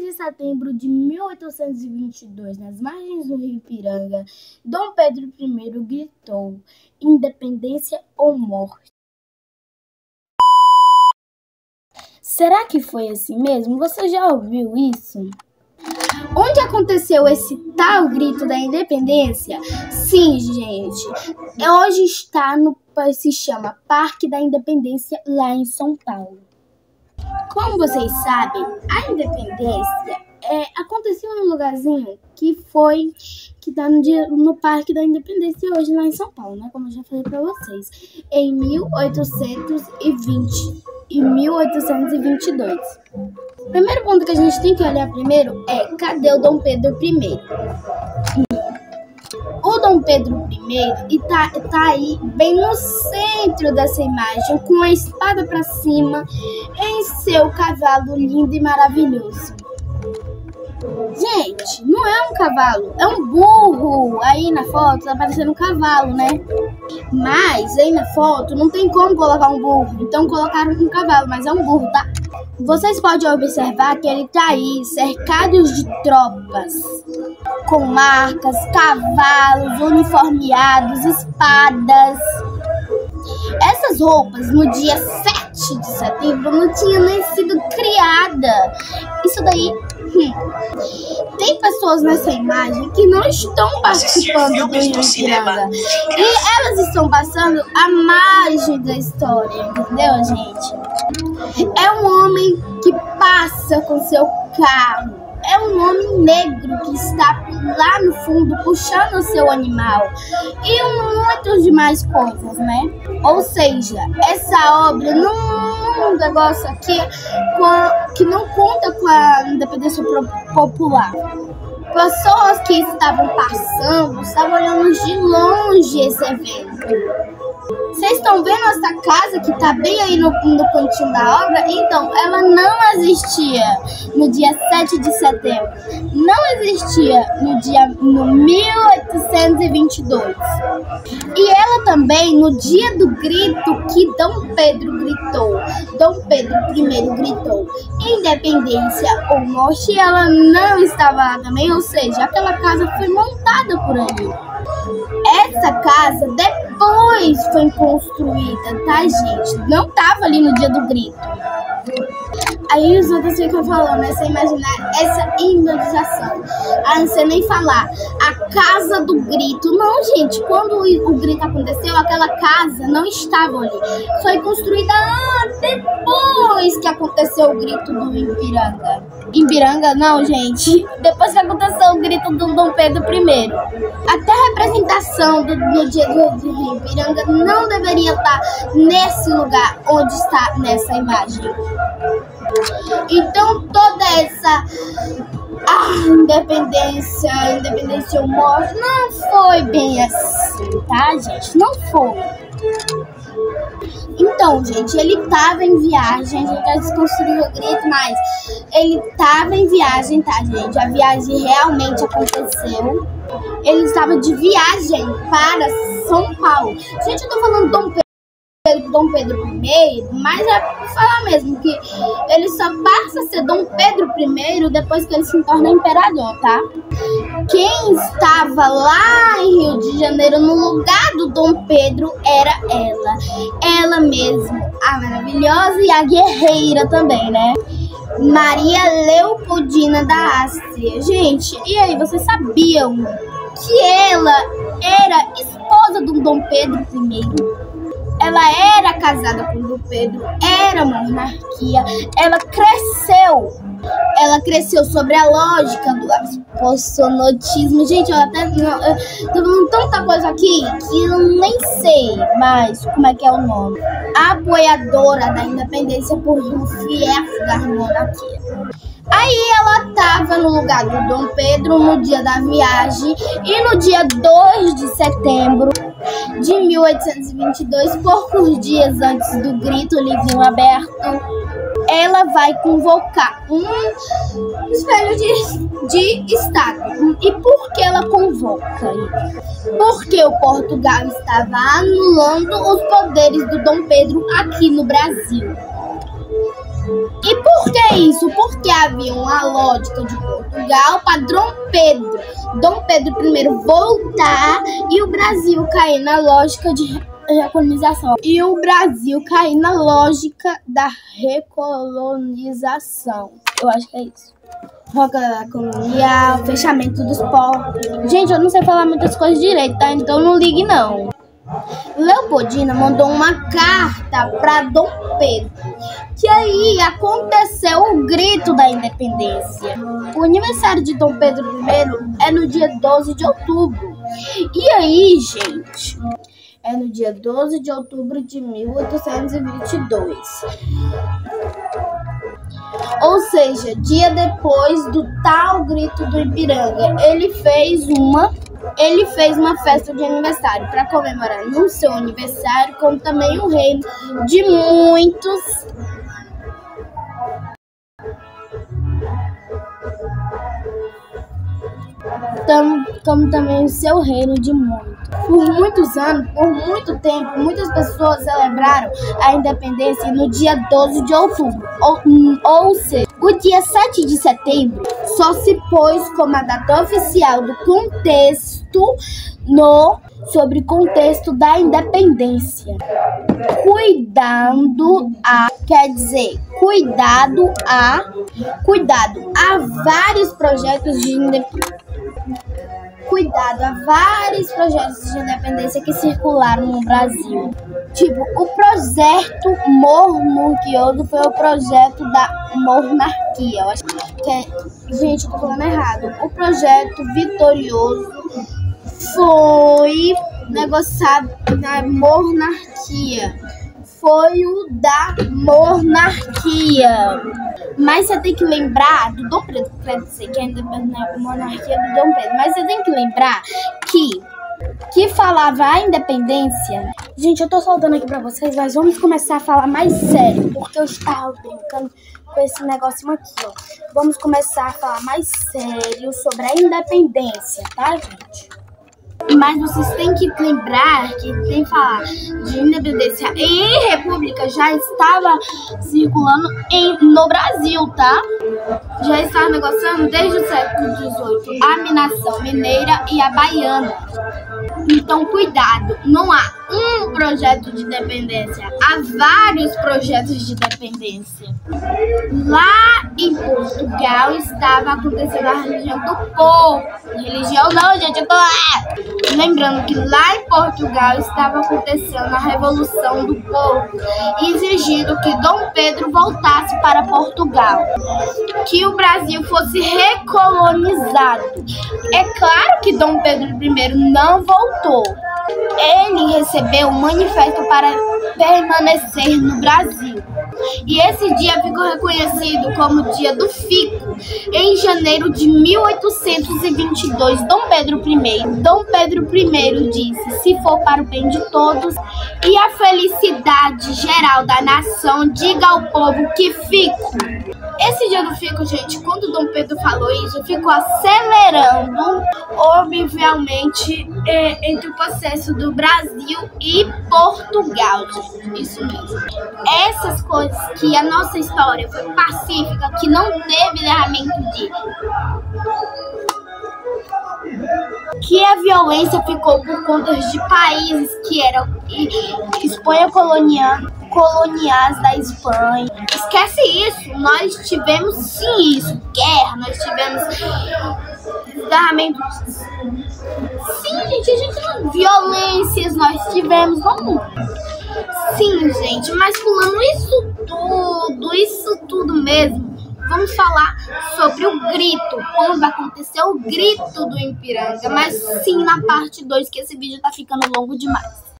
de setembro de 1822, nas margens do rio Ipiranga, Dom Pedro I gritou: independência ou morte. Será que foi assim mesmo? Você já ouviu isso? Onde aconteceu esse tal grito da independência? Sim, gente, hoje se chama Parque da Independência, lá em São Paulo. Como vocês sabem, a independência aconteceu em um lugarzinho que está no Parque da Independência hoje, lá em São Paulo, né? Como eu já falei para vocês, em 1820 e 1822. O primeiro ponto que a gente tem que olhar primeiro é: cadê o Dom Pedro I? O Dom Pedro I tá aí bem no centro dessa imagem, com a espada para cima, em seu cavalo lindo e maravilhoso. Gente, não é um cavalo, é um burro. Aí na foto tá parecendo um cavalo, né? Mas aí na foto não tem como colocar um burro, então colocaram um cavalo, mas é um burro, tá? Vocês podem observar que ele tá aí cercado de tropas, com marcas, cavalos, uniformeados, espadas. Essas roupas, no dia 7 de setembro, não tinham nem sido criada. Isso daí... Tem pessoas nessa imagem que não estão participando do Rio Ipiranga. E elas estão passando a margem da história, entendeu, gente? É um homem que passa com seu carro. É um homem negro que está lá no fundo puxando o seu animal. E muitas demais coisas, né? Ou seja, essa obra não é um negócio aqui que não conta com a independência popular. Pessoas que estavam passando estavam olhando de longe esse evento. Vocês estão vendo essa casa que tá bem aí no cantinho da obra? Então, ela não existia no dia 7 de setembro. Não existia no 1822. E ela também, no dia do grito que Dom Pedro gritou, Dom Pedro I gritou, independência ou morte, ela não estava lá também. Ou seja, aquela casa foi montada por ali. Essa casa depois foi construída, tá, gente? Não tava ali no dia do grito. Aí os outros ficam falando, essa imaginação. Ah, não sei nem falar. A casa do grito. Não, gente, quando o grito aconteceu, aquela casa não estava ali. Foi construída depois que aconteceu o grito do Ipiranga. Ipiranga, não, gente. Depois que aconteceu o grito do Dom Pedro I. Até a representação no dia do Ipiranga não deveria estar nesse lugar onde está nessa imagem. Então toda essa independência ou morte não foi bem assim, tá, gente? Não foi. Então, gente, ele tava em viagem, a gente já desconstruiu o grito, mas ele tava em viagem, tá, gente? A viagem realmente aconteceu. Ele estava de viagem para São Paulo. Gente, eu tô falando Dom Pedro I, mas é pra falar mesmo que ele só passa a ser Dom Pedro I depois que ele se torna imperador, tá? Quem estava lá em Rio de Janeiro no lugar do Dom Pedro era ela mesma, a maravilhosa e a guerreira também, né? Maria Leopoldina da Áustria. Gente, e aí, vocês sabiam que ela era esposa do Dom Pedro I? Ela era casada com o Dom Pedro, era monarquia, ela cresceu sobre a lógica do apostolatismo. Gente, eu tô falando tanta coisa aqui que eu nem sei mais como é que é o nome. Apoiadora da independência por fiéis da monarquia. Aí ela estava no lugar do Dom Pedro no dia da viagem e no dia 2 de setembro de 1822, poucos dias antes do grito livrinho aberto, ela vai convocar um espelho de Estado. E por que ela convoca? Porque o Portugal estava anulando os poderes do Dom Pedro aqui no Brasil. E por que isso? Porque havia uma lógica de Portugal para Dom Pedro I voltar e o Brasil cair na lógica de recolonização. E o Brasil cair na lógica da recolonização. Eu acho que é isso. Roca colonial, fechamento dos portos. Gente, eu não sei falar muitas coisas direito, tá? Então não ligue não. Leopoldina mandou uma carta para Dom Pedro, que aí aconteceu o grito da independência. O aniversário de Dom Pedro I é no dia 12 de outubro. E aí, gente, é no dia 12 de outubro de 1822. Ou seja, dia depois do tal grito do Ipiranga, ele fez uma festa de aniversário para comemorar não seu aniversário, como também o reino de muitos como também o seu reino de muitos. Por muitos anos, por muito tempo, muitas pessoas celebraram a independência no dia 12 de outubro. Ou seja, o dia 7 de setembro só se pôs como a data oficial do contexto sobre o contexto da independência. Cuidado a vários projetos de independência que circularam no Brasil. Tipo, o projeto monarquioso foi o projeto da monarquia. Eu acho que gente, eu tô falando errado. O projeto vitorioso foi negociado na monarquia. Foi o da monarquia. Mas você tem que lembrar do Dom Pedro, quer dizer que ainda na monarquia do Dom Pedro. Mas você tem que lembrar que falava a independência. Gente, eu tô soltando aqui pra vocês, mas vamos começar a falar mais sério, porque eu estava brincando com esse negocinho aqui, ó. Vamos começar a falar mais sério sobre a independência, tá, gente? Mas vocês têm que lembrar que tem que falar de independência e república já estava circulando no Brasil, tá? Já estava negociando desde o século XVIII a nação mineira e a baiana. Então, cuidado, não há um projeto de independência, há vários projetos de independência. Lá em Portugal estava acontecendo a religião do povo. Religião não, gente, eu tô lá. Lembrando que lá em Portugal estava acontecendo a Revolução do Povo, exigindo que Dom Pedro voltasse para Portugal, que o Brasil fosse recolonizado. É claro que Dom Pedro I não voltou. Ele recebeu um manifesto para permanecer no Brasil. E esse dia ficou reconhecido como Dia do Fico. Em janeiro de 1822, Dom Pedro I disse: se for para o bem de todos e a felicidade geral da nação, diga ao povo que fico. Esse Dia do Fico, gente, quando Dom Pedro falou isso, ficou acelerando, obviamente, entre o processo do Brasil e Portugal, gente. Isso mesmo. Essas coisas que a nossa história foi pacífica, que não teve derramamento que a violência ficou por conta de países que eram Espanha coloniais da Espanha. Esquece isso, nós tivemos sim isso, guerra, nós tivemos derramamento. Sim, gente, violências nós tivemos, vamos. Sim, gente, mas pulando isso tudo mesmo, vamos falar sobre o grito, quando aconteceu o grito do Ipiranga, mas sim na parte 2, que esse vídeo tá ficando longo demais.